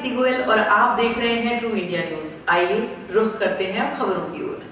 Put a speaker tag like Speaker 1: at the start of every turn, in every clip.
Speaker 1: दीप्ति गोयल और आप देख रहे हैं ट्रू इंडिया न्यूज। आइए रुख करते हैं अब खबरों की ओर।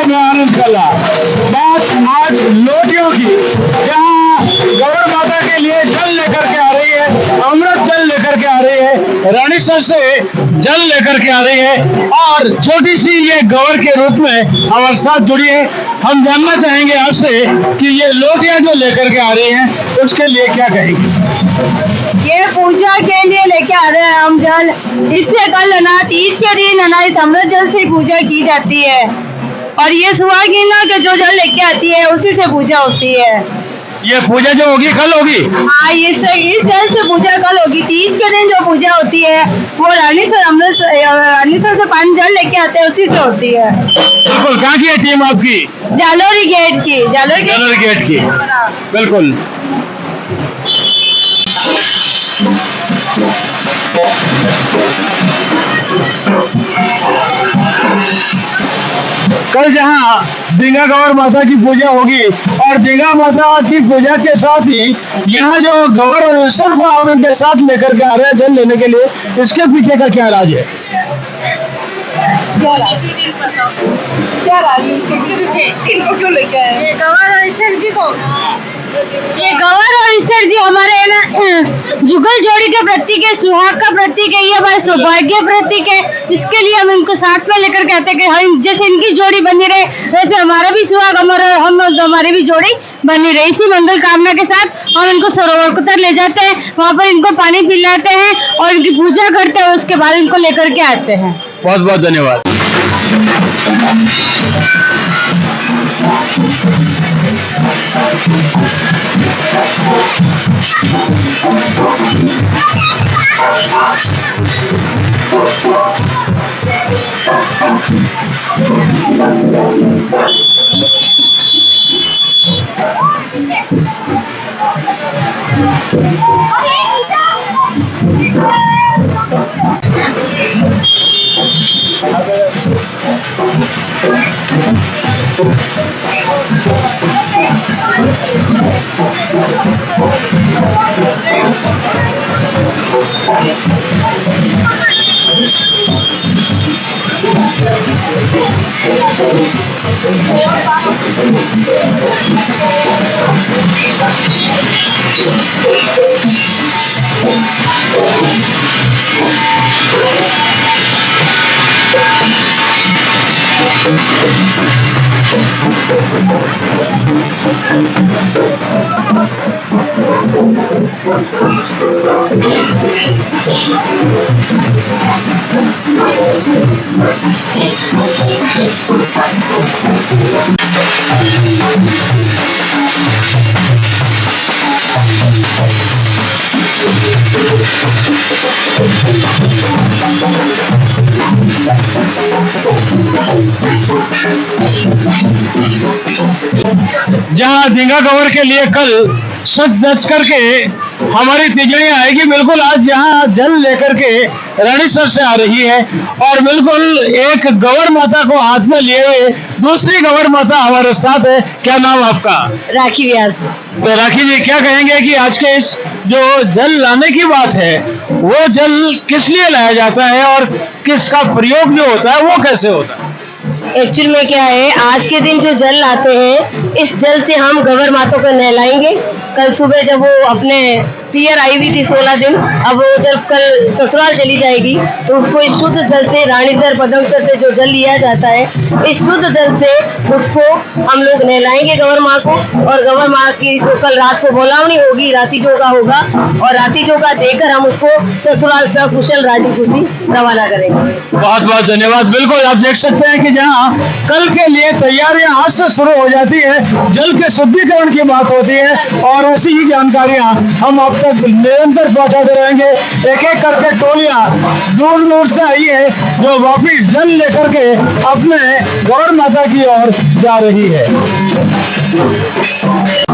Speaker 2: मैं आनंद कला बात आज लोटियों की, जहाँ गौर माता के लिए जल लेकर के आ रही है, अमृत जल लेकर के आ रही है, रानीसर से जल लेकर के आ रही है और छोटी सी ये गौर के रूप में हमारे साथ जुड़ी है। हम जानना चाहेंगे आपसे कि ये लोटियां जो लेकर के आ रही हैं उसके लिए क्या कहेंगे?
Speaker 3: ये पूजा के लिए लेके आ रहे हैं हम जल। इससे कल ना तीज के दिन ना इस अमृत जल से पूजा की जाती है और ये सुहागिना के जो जल लेके आती है उसी से पूजा होती है।
Speaker 2: ये पूजा जो होगी कल होगी?
Speaker 3: हाँ, इस जल से पूजा कल होगी। तीज के दिन जो पूजा होती है वो रानीसर से पानी जल लेके आते हैं, उसी से होती है।
Speaker 2: बिल्कुल। कहाँ की है टीम आपकी?
Speaker 3: जालोरी गेट की।
Speaker 2: जालोरी गेट की, बिल्कुल। कल जहाँ दिंगा गौर माता की पूजा होगी और दिंगा माता की पूजा के साथ ही यहाँ जो गौर और सब हम इनके साथ लेकर के आ रहे हैं जल लेने के लिए, इसके पीछे का क्या राज है?
Speaker 3: क्या राज? किनको क्यों लेके आए? ये गौर और ईश्वर जी को। ये गौर और ईश्वर जी हमारे ना जुगल जोड़ी का प्रतीक है, सुहाग का प्रतीक है, ये हमारे सौभाग्य प्रतीक है। इसके लिए हम इनको साथ में लेकर के आते हैं कि हम जैसे इनकी जोड़ी बनी रहे वैसे हमारा भी सुहाग हमारी भी जोड़ी बनी रहे। इसी मंगल कामना के साथ हम इनको सरोवर तक ले जाते हैं, वहाँ पर इनको पानी पिलाते हैं और इनकी पूजा करते हैं, उसके बाद इनको लेकर के आते हैं।
Speaker 2: बहुत बहुत धन्यवाद। जहां धींगा गवर के लिए कल सच धज करके हमारी तिजड़ी आएगी, बिल्कुल आज यहाँ जल लेकर के रानीसर से आ रही है और बिल्कुल एक गवर माता को हाथ में लिए हुए दूसरी गवर माता हमारे साथ है। क्या नाम आपका?
Speaker 3: राखी व्यास।
Speaker 2: तो राखी जी, क्या कहेंगे कि आज के इस जो जल लाने की बात है वो जल किस लिए लाया जाता है और किसका प्रयोग जो होता है वो कैसे होता है?
Speaker 3: एक्चुअल में क्या है, आज के दिन जो जल लाते हैं इस जल से हम गवर माता को नहलाएंगे। कल सुबह जब वो अपने पियर आई हुई थी 16 दिन, अब वो जब कल ससुराल चली जाएगी तो उसको इस शुद्ध जल से रानीसर पदमसर से जो जल लिया जाता है, इस शुद्ध जल से उसको हम लोग नहलाएंगे गवर माँ को। और गवर माँ की तो कल रात को बोलावनी होगी, राती चौका होगा और राती चौका देकर हम उसको ससुराल सकुशल राजी खुशी रवाना करेंगे।
Speaker 2: बहुत बहुत धन्यवाद। बिल्कुल आप देख सकते हैं कि जहाँ कल के लिए तैयारियां आज से शुरू हो जाती है, जल के शुद्धिकरण की बात होती है और ऐसी ही जानकारियां हम आप तक निरंतर पहुंचाते रहेंगे। एक एक करके टोलियां दूर दूर से आई है जो वापिस जल लेकर के अपने गौर माता की ओर जा रही है।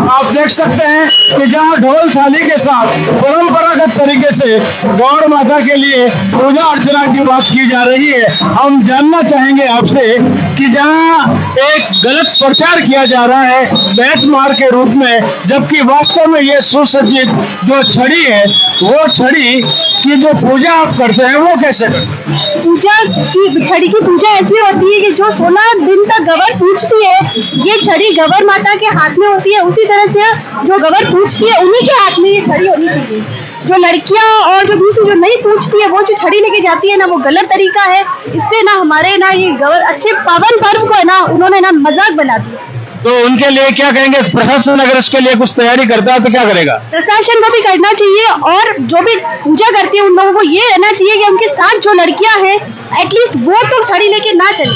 Speaker 2: आप देख सकते हैं कि जहां ढोल थाली के साथ परंपरागत तरीके से गौर माता के लिए पूजा अर्चना की बात की जा रही है। हम जानना चाहेंगे आपसे कि जहां एक गलत प्रचार किया जा रहा है बैत मार के रूप में, जबकि वास्तव में ये सुसज्जित जो छड़ी है वो छड़ी की जो पूजा आप करते हैं वो कैसे करते हैं?
Speaker 3: पूजा की छड़ी की पूजा ऐसी होती है कि जो 16 दिन तक गवर पूछती है, ये छड़ी गवर माता के हाथ में होती है। उसी तरह से जो गवर पूछती है उन्हीं के हाथ में ये छड़ी होनी चाहिए। जो लड़कियां और जो दूसरी जो नहीं पूछती है वो जो छड़ी लेके जाती है ना, वो गलत तरीका है। इससे ना हमारे ना ये गवर अच्छे पावन पर्व को है ना उन्होंने ना मजाक बना दिया।
Speaker 2: तो उनके लिए क्या कहेंगे? प्रशासन अगर इसके लिए कुछ तैयारी करता है तो क्या करेगा?
Speaker 3: प्रशासन को भी करना चाहिए और जो भी पूजा करती है उन लोगों को ये रहना चाहिए कि उनके साथ जो लड़कियां हैं एटलीस्ट वो तो छड़ी लेके ना चले।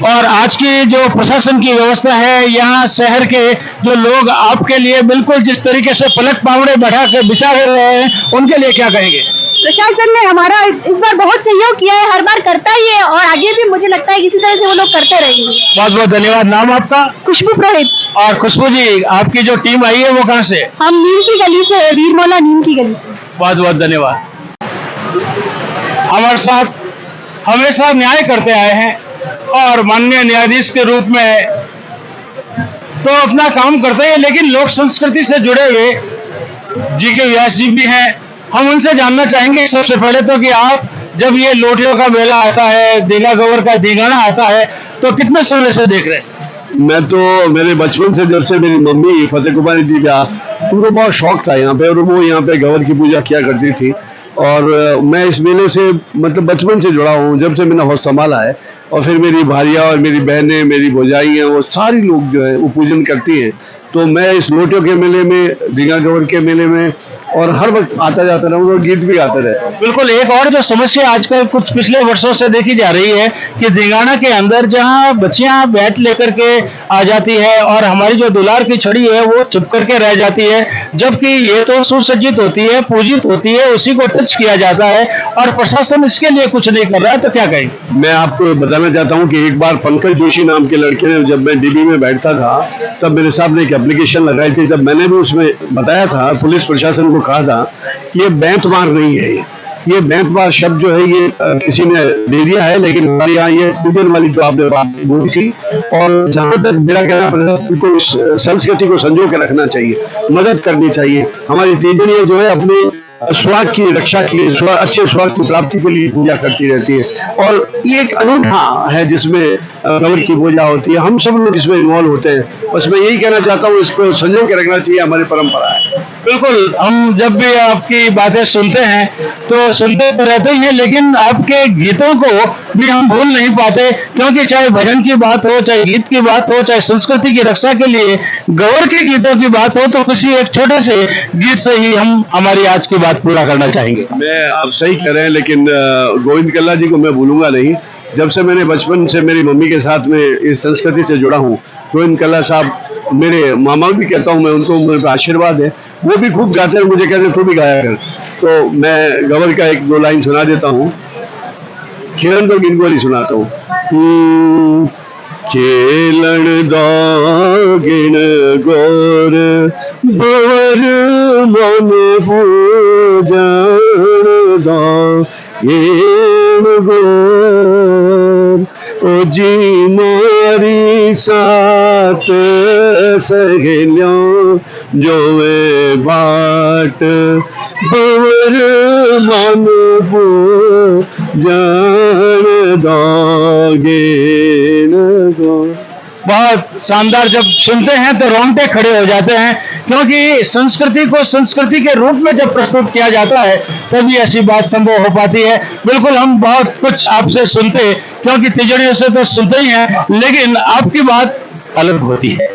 Speaker 2: और आज की जो प्रशासन की व्यवस्था है, यहाँ शहर के जो लोग आपके लिए बिल्कुल जिस तरीके से पलक पावड़े बढ़ा के बिछा रहे हैं, उनके लिए क्या कहेंगे?
Speaker 3: प्रशासन ने हमारा इस बार बहुत सहयोग किया है, हर बार करता ही है और आगे भी मुझे लगता है इसी तरह से वो लोग करते रहेंगे।
Speaker 2: बहुत बहुत धन्यवाद। नाम आपका?
Speaker 3: खुशबू पुरोहित।
Speaker 2: और खुशबू जी, आपकी जो टीम आई है वो कहाँ से?
Speaker 3: हम नीम की गली से, वीरमौला नीम की गली से।
Speaker 2: बहुत बहुत धन्यवाद। हमारे साथ हमेशा न्याय करते आए हैं और माननीय न्यायाधीश के रूप में तो अपना काम करते हैं, लेकिन लोक संस्कृति से जुड़े हुए जी.के. व्यास जी भी हैं। हम उनसे जानना चाहेंगे सबसे पहले तो कि आप जब ये लोटियों का मेला आता है, धींगा गवर का धींगाना आता है, तो कितने समय से देख रहे हैं?
Speaker 4: मैं तो मेरे बचपन से, जब से मेरी मम्मी फतेह कुमारी जी व्यास, उनको बहुत शौक था यहाँ पे और वो यहाँ पे गवर की पूजा किया करती थी। और मैं इस मेले से मतलब बचपन से जुड़ा हूँ, जब से मैंने होश संभाला है। और फिर मेरी भारियाँ और मेरी बहनें, मेरी भौजाई हैं, वो सारी लोग जो है वो पूजन करती हैं। तो मैं इस लोटियों के मेले में, धींगा गवर के मेले में और हर वक्त आता जाता रहूँ और गीत भी गाते रहता हूँ।
Speaker 2: बिल्कुल। एक और जो समस्या आजकल कुछ पिछले वर्षों से देखी जा रही है कि धींगाना के अंदर जहां बच्चियां बैट लेकर के आ जाती है और हमारी जो दुलार की छड़ी है वो चुप करके रह जाती है, जबकि ये तो सुसज्जित होती है, पूजित होती है, उसी को टच किया जाता है और प्रशासन इसके लिए कुछ नहीं कर रहा है, तो क्या कहें?
Speaker 4: मैं आपको बताना चाहता हूँ कि एक बार पंकज जोशी नाम के लड़के ने, जब मैं डीबी में बैठता था तब मेरे साहब ने एक एप्लीकेशन लगाई थी। तब मैंने भी उसमें बताया था, पुलिस प्रशासन को कहा था कि ये बैंत मार नहीं है, ये बैंत मार शब्द जो है ये किसी ने दे दिया है, लेकिन हमारे यहाँ ये पूजन वाली जो आपने बात बोली थी। और जहाँ तक मेरा कहना, प्रशासन को इस संस्कृति को संजो के रखना चाहिए, मदद करनी चाहिए। हमारी तीजड़ियाँ जो है अपने स्वास्थ्य की रक्षा के लिए, अच्छे स्वास्थ्य की प्राप्ति के लिए पूजा करती रहती है और ये एक अनूठा है जिसमें गवर की पूजा होती है। हम सब लोग इसमें इन्वॉल्व होते हैं। बस मैं यही कहना चाहता हूँ, इसको संजो के रखना चाहिए, हमारी परंपरा है।
Speaker 2: बिल्कुल। हम जब भी आपकी बातें सुनते हैं तो सुनते तो रहते ही हैं, लेकिन आपके गीतों को भी हम भूल नहीं पाते, क्योंकि चाहे भजन की बात हो, चाहे गीत की बात हो, चाहे संस्कृति की रक्षा के लिए गवर के गीतों की बात हो, तो किसी एक छोटे से गीत से ही हम हमारी आज की बात पूरा करना चाहेंगे।
Speaker 4: मैं आप सही कह रहे हैं, लेकिन गोविंद कल्ला जी को मैं भूलूंगा नहीं। जब से मैंने बचपन से मेरी मम्मी के साथ में इस संस्कृति से जुड़ा हूँ, गोविंद कल्ला साहब मेरे मामा भी कहता हूँ मैं उनको, मेरे पे आशीर्वाद है। वो भी खूब गाते हैं, मुझे कहते हैं तू भी गाया कर। तो मैं गवर का एक दो लाइन सुना देता हूँ, खेलन तो गिनगोली सुनाता हूँ। खेलन दो गिन गोर बोर मन पूजन दो गिन गोर ओ जी मारी साथ सहेलियों जो वे बाट बोर मन पूजन दो गिन गोर।
Speaker 2: बहुत शानदार, जब सुनते हैं तो रोंगटे खड़े हो जाते हैं, क्योंकि संस्कृति को संस्कृति के रूप में जब प्रस्तुत किया जाता है तभी ऐसी बात संभव हो पाती है। बिल्कुल, हम बहुत कुछ आपसे सुनते, क्योंकि तिजड़ियों से तो सुनते ही हैं, लेकिन आपकी बात अलग होती है।